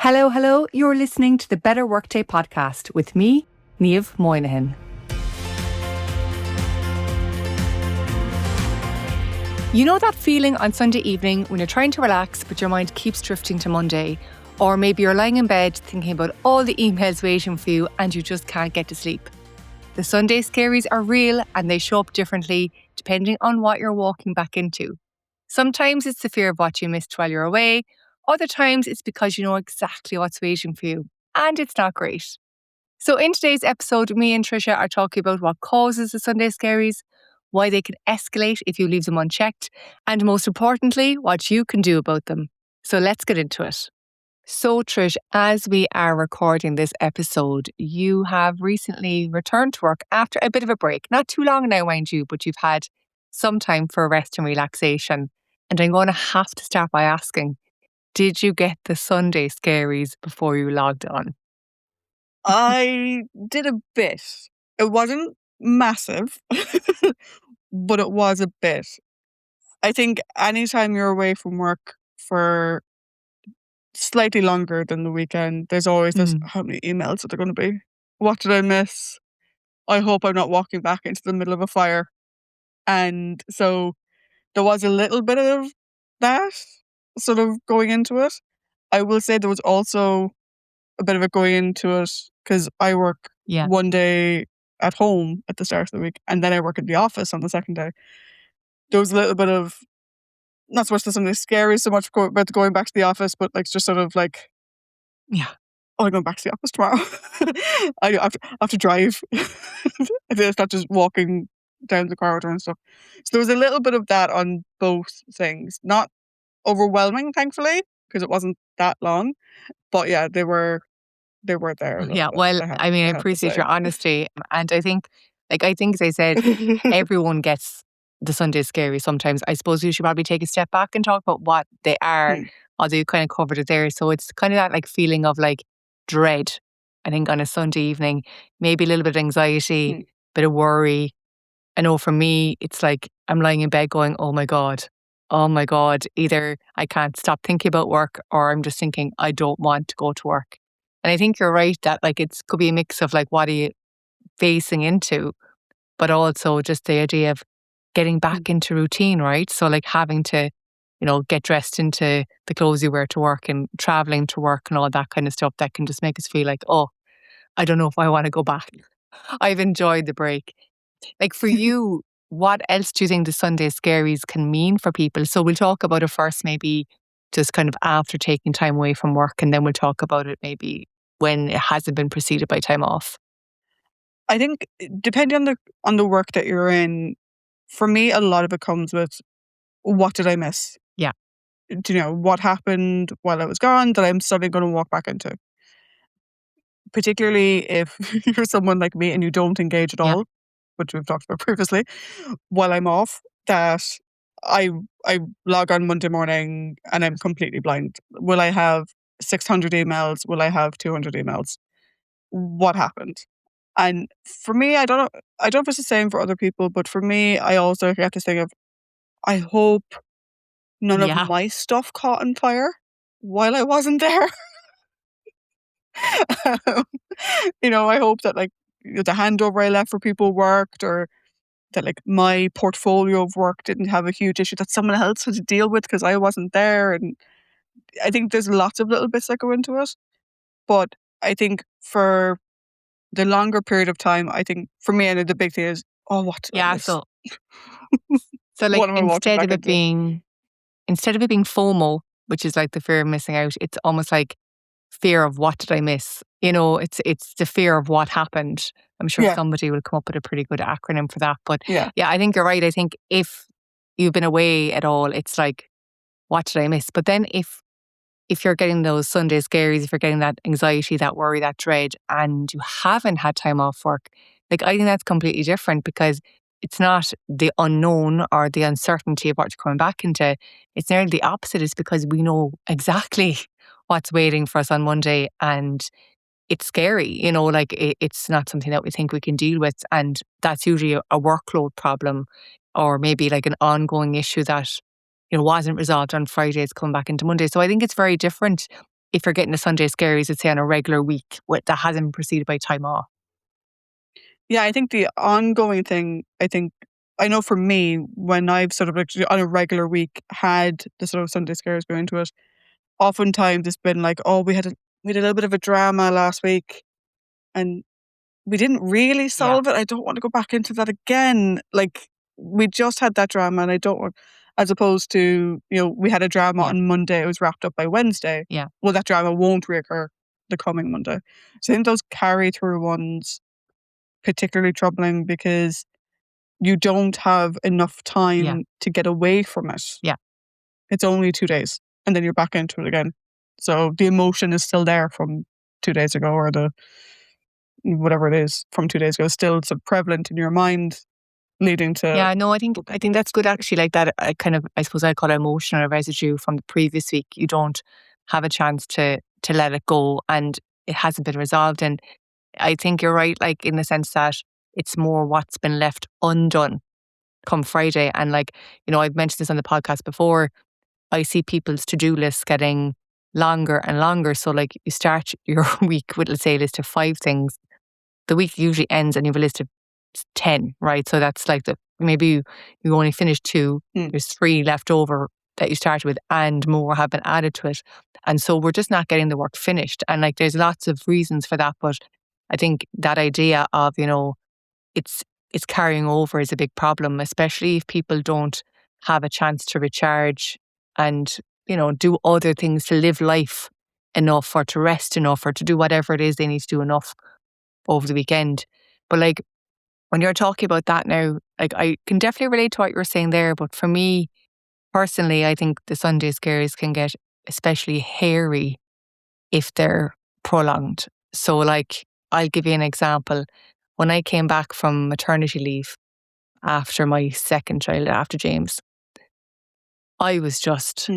Hello, hello. You're listening to the Better Workday podcast with me, Niamh Moynihan. You know that feeling on Sunday evening when you're trying to relax but your mind keeps drifting to Monday? Or maybe you're lying in bed thinking about all the emails waiting for you and you just can't get to sleep. The Sunday Scaries are real and they show up differently depending on what you're walking back into. Sometimes it's the fear of what you missed while you're away. Other times it's because you know exactly what's waiting for you and it's not great. So in today's episode, me and Tricia are talking about what causes the Sunday Scaries, why they can escalate if you leave them unchecked, and most importantly, what you can do about them. So let's get into it. So Trish, as we are recording this episode, you have recently returned to work after a bit of a break. Not too long now, mind you, but you've had some time for rest and relaxation. And I'm going to have to start by asking, did you get the Sunday Scaries before you logged on? I did a bit. It wasn't massive, but it was a bit. I think anytime you're away from work for slightly longer than the weekend, there's always this, how many emails are there going to be? What did I miss? I hope I'm not walking back into the middle of a fire. And so there was a little bit of that sort of going into it. I will say there was also a bit of it going into it because I work one day at home at the start of the week and then I work in the office on the second day. There was a little bit of, not so much something scary so much about going back to the office, but like just sort of like, I'm going back to the office tomorrow. I have to drive. It's not just walking down the corridor and stuff. So there was a little bit of that on both things. Not overwhelming, thankfully, because it wasn't that long. But yeah, they were there. Yeah, well, I mean, I appreciate your honesty. And I think, as I said, everyone gets the Sunday Scary sometimes. I suppose you should probably take a step back and talk about what they are, although you kind of covered it there. So it's kind of that like feeling of like dread, I think, on a Sunday evening, maybe a little bit of anxiety, bit of worry. I know for me, it's like I'm lying in bed going, oh my God, either I can't stop thinking about work or I'm just thinking I don't want to go to work. And I think you're right that like it could be a mix of like what are you facing into, but also just the idea of getting back into routine, right? So like having to, get dressed into the clothes you wear to work and traveling to work and all that kind of stuff that can just make us feel like, oh, I don't know if I want to go back. I've enjoyed the break. Like for you, what else do you think the Sunday Scaries can mean for people? So we'll talk about it first, maybe just kind of after taking time away from work, and then we'll talk about it maybe when it hasn't been preceded by time off. I think depending on the work that you're in, for me, a lot of it comes with what did I miss? Yeah. Do you know what happened while I was gone that I'm suddenly going to walk back into? Particularly if you're someone like me and you don't engage at all, which we've talked about previously, while I'm off, that I log on Monday morning and I'm completely blind. Will I have 600 emails? Will I have 200 emails? What happened? And for me, I don't know if it's the same for other people, but for me, I also get this thing of, I hope none of my stuff caught on fire while I wasn't there. I hope that like the handover I left for people worked, or that like my portfolio of work didn't have a huge issue that someone else had to deal with because I wasn't there. And I think there's lots of little bits that go into it. But I think for the longer period of time, I think for me, and the big thing is, what did I miss? So like instead of it being FOMO, which is like the fear of missing out, it's almost like fear of what did I miss? It's the fear of what happened. I'm sure somebody will come up with a pretty good acronym for that. But I think you're right. I think if you've been away at all, it's like, what did I miss? But then if you're getting those Sunday Scaries, if you're getting that anxiety, that worry, that dread, and you haven't had time off work, like I think that's completely different, because it's not the unknown or the uncertainty of what you're coming back into. It's nearly the opposite. It's because we know exactly what's waiting for us on Monday, and it's scary, it's not something that we think we can deal with. And that's usually a workload problem, or maybe like an ongoing issue that, wasn't resolved on Fridays coming back into Monday. So I think it's very different if you're getting the Sunday Scaries, let's say on a regular week that hasn't been preceded by time off. Yeah, I think the ongoing thing, I know for me, when I've sort of actually on a regular week had the sort of Sunday Scaries go into it, oftentimes it's been like, oh, we had a little bit of a drama last week and we didn't really solve it. I don't want to go back into that again. Like, we just had that drama and I don't want, as opposed to, we had a drama on Monday, it was wrapped up by Wednesday. Yeah. Well, that drama won't reoccur the coming Monday. So I think those carry through ones particularly troubling because you don't have enough time to get away from it. Yeah. It's only 2 days and then you're back into it again. So the emotion is still there from 2 days ago, or whatever it is from 2 days ago, still so prevalent in your mind, leading to... Yeah, no, I think that's good actually. Like that, I suppose I call it emotional residue from the previous week. You don't have a chance to let it go, and it hasn't been resolved. And I think you're right, like in the sense that it's more what's been left undone come Friday. And like, I've mentioned this on the podcast before, I see people's to-do lists getting longer and longer. So like you start your week with, let's say, a list of 5 things. The week usually ends and you have a list of 10, right? So that's like maybe you only finished 2, there's 3 left over that you started with and more have been added to it. And so we're just not getting the work finished. And like there's lots of reasons for that, but I think that idea of, it's carrying over is a big problem, especially if people don't have a chance to recharge and, do other things to live life enough or to rest enough or to do whatever it is they need to do enough over the weekend. But like when you're talking about that now, like I can definitely relate to what you were saying there. But for me personally, I think the Sunday Scaries can get especially hairy if they're prolonged. So like I'll give you an example. When I came back from maternity leave after my second child, after James, I was just,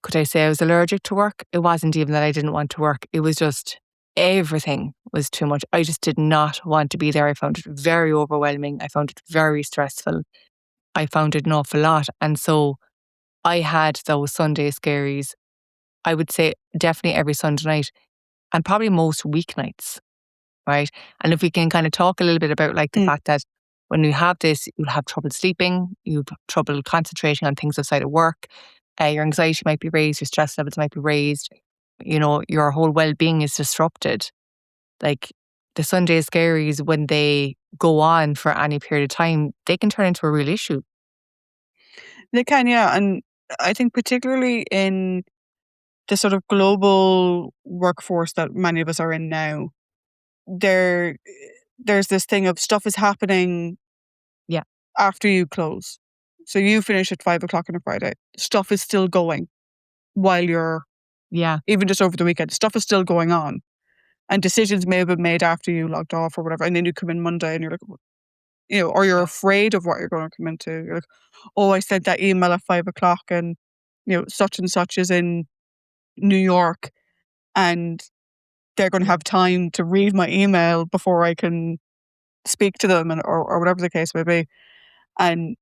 could I say I was allergic to work? It wasn't even that I didn't want to work. It was just everything was too much. I just did not want to be there. I found it very overwhelming. I found it very stressful. I found it an awful lot. And so I had those Sunday Scaries, I would say definitely every Sunday night and probably most weeknights, right? And if we can kind of talk a little bit about like the fact that when you have this, you'll have trouble sleeping, you have trouble concentrating on things outside of work, your anxiety might be raised, your stress levels might be raised, your whole well-being is disrupted. Like the Sunday Scaries, when they go on for any period of time, they can turn into a real issue. They can, yeah. And I think particularly in the sort of global workforce that many of us are in now, there's this thing of stuff is happening after you close. So you finish at 5 o'clock on a Friday. Stuff is still going while you're, even just over the weekend, stuff is still going on. And decisions may have been made after you logged off or whatever. And then you come in Monday and you're like, or you're afraid of what you're going to come into. You're like, oh, I sent that email at 5 o'clock and, such and such is in New York and they're going to have time to read my email before I can speak to them or whatever the case may be. And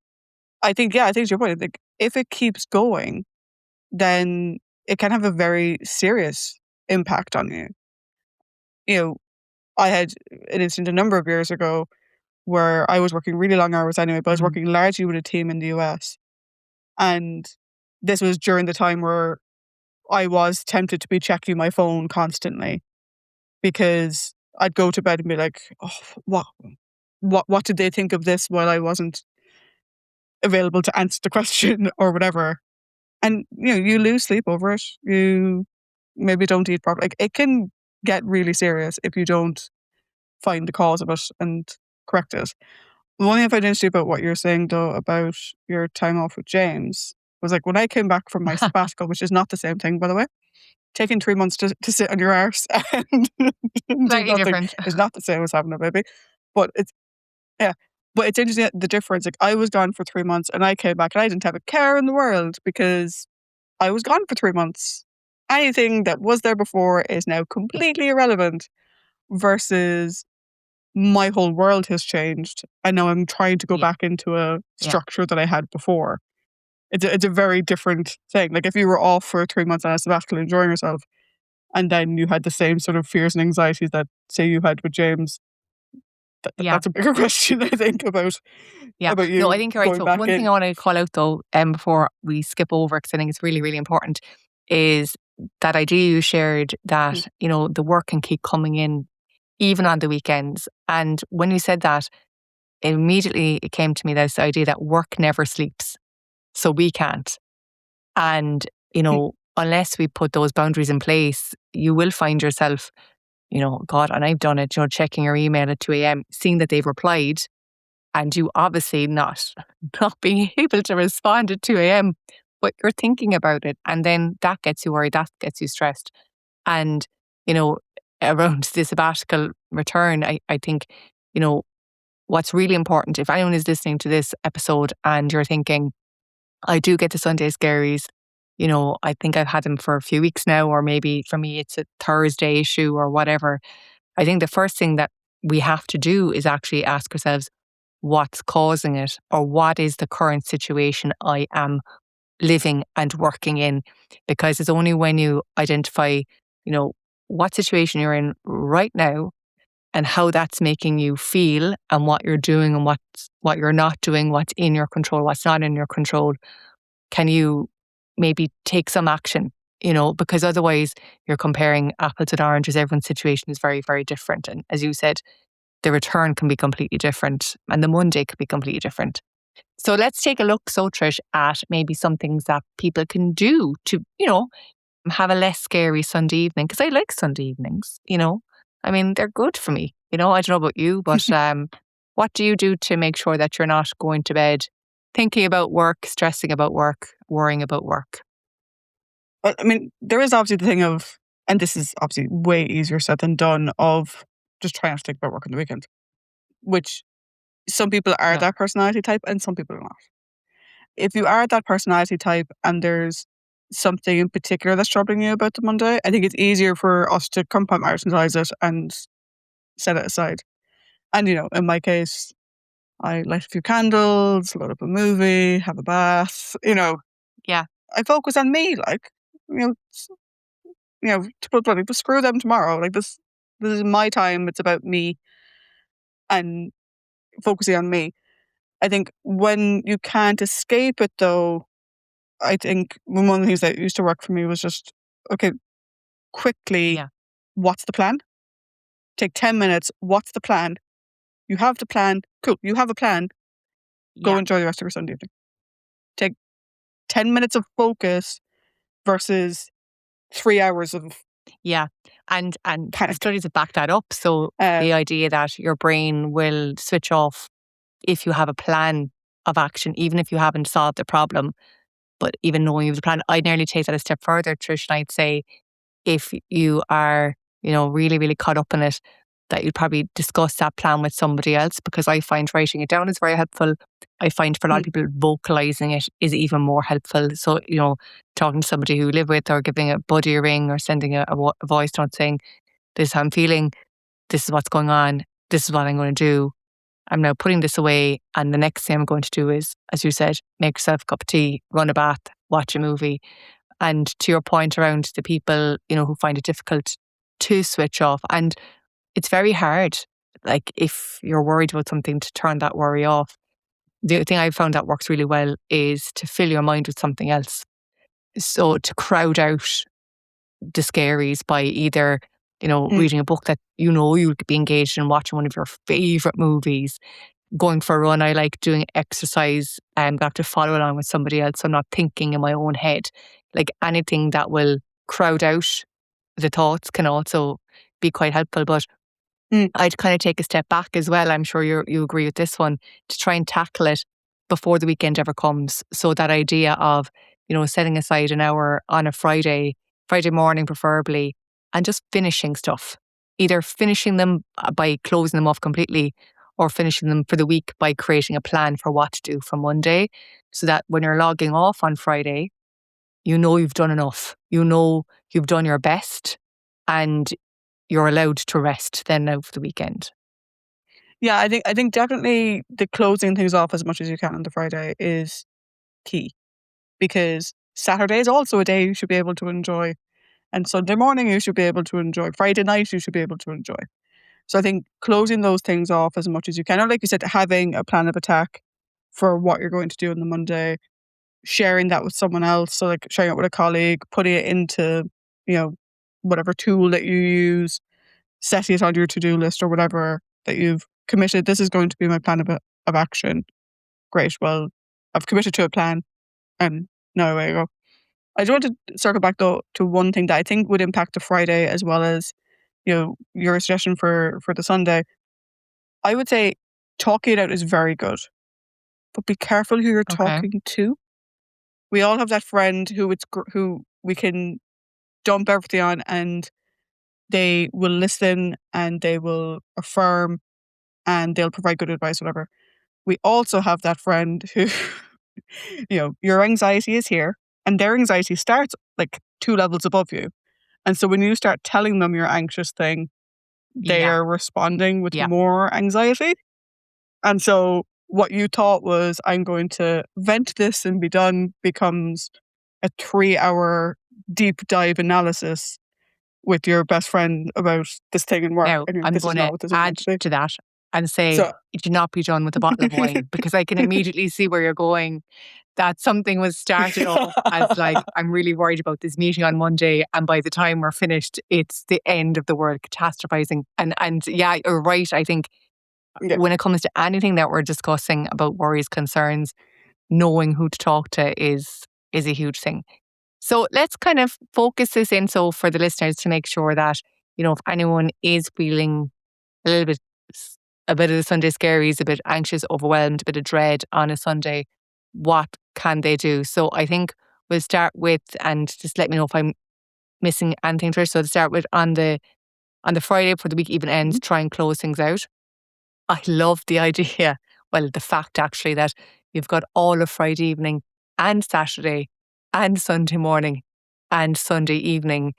I think it's your point. Like, if it keeps going, then it can have a very serious impact on you. I had an incident a number of years ago where I was working really long hours anyway, but I was working largely with a team in the US. And this was during the time where I was tempted to be checking my phone constantly because I'd go to bed and be like, oh, what did they think of this while I wasn't available to answer the question or whatever. And, you lose sleep over it. You maybe don't eat properly. Like, it can get really serious if you don't find the cause of it and correct it. The one thing I find interesting about what you're saying, though, about your time off with James was like when I came back from my sabbatical, which is not the same thing, by the way, taking 3 months to sit on your arse and do nothing different. is not the same as having a baby. But it's interesting the difference. Like, I was gone for 3 months and I came back and I didn't have a care in the world because I was gone for 3 months. Anything that was there before is now completely irrelevant versus my whole world has changed and now I'm trying to go back into a structure that I had before. It's a very different thing. Like, if you were off for 3 months on a sabbatical enjoying yourself, and then you had the same sort of fears and anxieties that, say, you had with James, that's a bigger question, I think, about you No, I think you're right. going So back one in. thing I want to call out though, before we skip over, because I think it's really, really important, is that idea you shared that, the work can keep coming in even on the weekends. And when you said that, immediately it came to me this idea that work never sleeps. So we can't. And, unless we put those boundaries in place, you will find yourself, God, and I've done it, checking your email at 2 a.m., seeing that they've replied, and you obviously not being able to respond at 2 a.m., but you're thinking about it. And then that gets you worried, that gets you stressed. And, around the sabbatical return, I think, what's really important, if anyone is listening to this episode and you're thinking, I do get the Sunday Scaries, I think I've had them for a few weeks now, or maybe for me it's a Thursday issue or whatever. I think the first thing that we have to do is actually ask ourselves, what's causing it, or what is the current situation I am living and working in? Because it's only when you identify, what situation you're in right now and how that's making you feel, and what you're doing and what you're not doing, what's in your control, what's not in your control, can you maybe take some action? Because otherwise you're comparing apples and oranges. Everyone's situation is very, very different. And as you said, the return can be completely different and the Monday could be completely different. So let's take a look, so Trish, at maybe some things that people can do to, have a less scary Sunday evening. Because I like Sunday evenings, I mean, they're good for me. I don't know about you, but what do you do to make sure that you're not going to bed thinking about work, stressing about work, worrying about work? Well, I mean, there is obviously the thing of, and this is obviously way easier said than done, of just trying not to think about work on the weekend, which some people are that personality type and some people are not. If you are that personality type and there's something in particular that's troubling you about the Monday, I think it's easier for us to compartmentalize it and set it aside. And, in my case, I light a few candles, load up a movie, have a bath, Yeah. I focus on me, to put bluntly, but screw them tomorrow. Like this is my time. It's about me and focusing on me. I think when you can't escape it though, I think one of the things that used to work for me was just, okay, quickly, what's the plan? Take 10 minutes. What's the plan? You have the plan. Cool. You have a plan. Go enjoy the rest of your Sunday evening. Take 10 minutes of focus versus 3 hours of and panic. Studies have backed that up. So the idea that your brain will switch off if you have a plan of action, even if you haven't solved the problem, but even knowing you have a plan. I'd nearly take that a step further, Trish, and I'd say if you are, really, really caught up in it, that you'd probably discuss that plan with somebody else, because I find writing it down is very helpful. I find for a lot of people, vocalizing it is even more helpful. So, talking to somebody who you live with, or giving a buddy a ring, or sending a voice note saying, this is how I'm feeling, this is what's going on, this is what I'm going to do. I'm now putting this away, and the next thing I'm going to do is, as you said, make yourself a cup of tea, run a bath, watch a movie. And to your point around the people, who find it difficult to switch off, and it's very hard, like if you're worried about something, to turn that worry off. The thing I've found that works really well is to fill your mind with something else. So to crowd out the scaries by either, reading a book that you'll be engaged in, watching one of your favourite movies, going for a run. I like doing exercise and I have to follow along with somebody else, so I'm not thinking in my own head. Like anything that will crowd out the thoughts can also be quite helpful. But I'd kind of take a step back as well. I'm sure you agree with this one, to try and tackle it before the weekend ever comes. So that idea of, setting aside an hour on a Friday morning preferably, and just finishing stuff. Either finishing them by closing them off completely, or finishing them for the week by creating a plan for what to do for Monday. So that when you're logging off on Friday, you've done enough. You've done your best, and you're allowed to rest then now for the weekend. Yeah, I think definitely the closing things off as much as you can on the Friday is key, because Saturday is also a day you should be able to enjoy. And Sunday morning you should be able to enjoy. Friday night you should be able to enjoy. So I think closing those things off as much as you can, or like you said, having a plan of attack for what you're going to do on the Monday, sharing that with someone else. So like sharing it with a colleague, putting it into, whatever tool that you use, setting it on your to-do list or whatever that you've committed. This is going to be my plan of action. Great. Well, I've committed to a plan and now away I go. I do want to circle back though to one thing that I think would impact the Friday as well as, your suggestion for the Sunday. I would say talking it out is very good, but be careful who you're talking to. We all have that friend who we can dump everything on and they will listen and they will affirm and they'll provide good advice, whatever. We also have that friend who, your anxiety is here and their anxiety starts like 2 levels above you. And so when you start telling them your anxious thing, they are responding with more anxiety. And so what you thought was, I'm going to vent this and be done, becomes a 3-hour deep dive analysis with your best friend about this thing in work. Now, I'm going to add to that and say, do not be done with a bottle of wine, because I can immediately see where you're going. That something was started off as like, I'm really worried about this meeting on Monday, and by the time we're finished, it's the end of the world, catastrophizing. And yeah, you're right. I think when it comes to anything that we're discussing about worries, concerns, knowing who to talk to is a huge thing. So let's kind of focus this in. So for the listeners, to make sure that, if anyone is feeling a bit of the Sunday scaries, a bit anxious, overwhelmed, a bit of dread on a Sunday, what can they do? So I think we'll start with, and just let me know if I'm missing anything, Trish. So to start with, on the Friday before the week even ends, try and close things out. I love the idea, well, the fact actually that you've got all of Friday evening and Saturday and Sunday morning and Sunday evening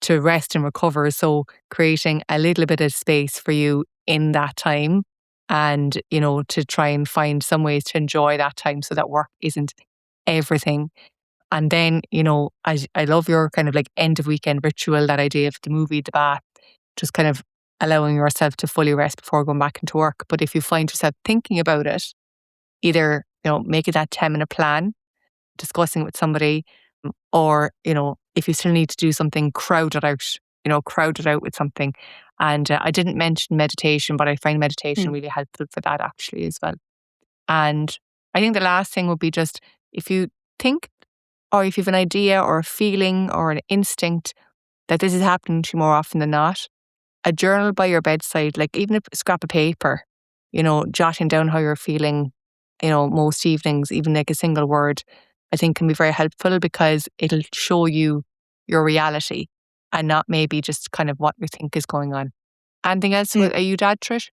to rest and recover. So creating a little bit of space for you in that time, and, to try and find some ways to enjoy that time so that work isn't everything. And then, I love your kind of like end of weekend ritual, that idea of the movie, the bath, just kind of allowing yourself to fully rest before going back into work. But if you find yourself thinking about it, either, make it that 10-minute plan, discussing it with somebody, or, if you still need to do something, crowd it out with something. And I didn't mention meditation, but I find meditation really helpful for that actually as well. And I think the last thing would be just, if you think, or if you have an idea or a feeling or an instinct that this is happening to you more often than not, a journal by your bedside, like even a scrap of paper, jotting down how you're feeling, most evenings, even like a single word, I think can be very helpful, because it'll show you your reality and not maybe just kind of what you think is going on. Anything else? Are you add, Trish?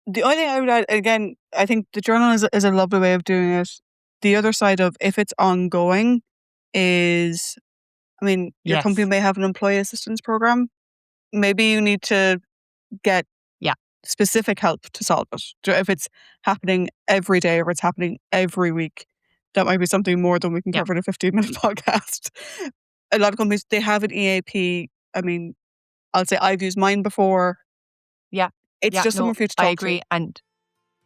The only thing I would add, again, I think the journal is a lovely way of doing it. The other side of, if it's ongoing, is, your company may have an employee assistance program. Maybe you need to get specific help to solve it. If it's happening every day or it's happening every week, that might be something more than we can cover in a 15-minute podcast. A lot of companies, they have an EAP. I'll say I've used mine before. Yeah. It's just someone for you to talk to. I agree. And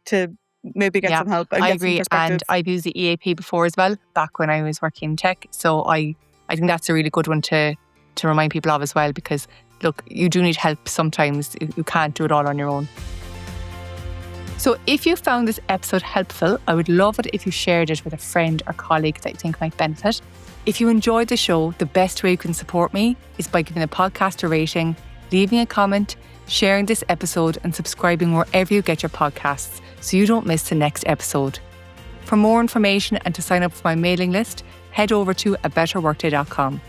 to maybe get some help. And I get agree. Some perspective. And I've used the EAP before as well, back when I was working in tech. So I think that's a really good one to remind people of as well, because look, you do need help sometimes. You can't do it all on your own. So if you found this episode helpful, I would love it if you shared it with a friend or colleague that you think might benefit. If you enjoyed the show, the best way you can support me is by giving the podcast a rating, leaving a comment, sharing this episode, and subscribing wherever you get your podcasts so you don't miss the next episode. For more information and to sign up for my mailing list, head over to abetterworkday.com.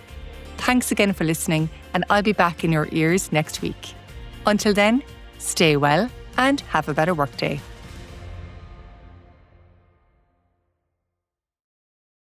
Thanks again for listening, and I'll be back in your ears next week. Until then, stay well and have a better workday.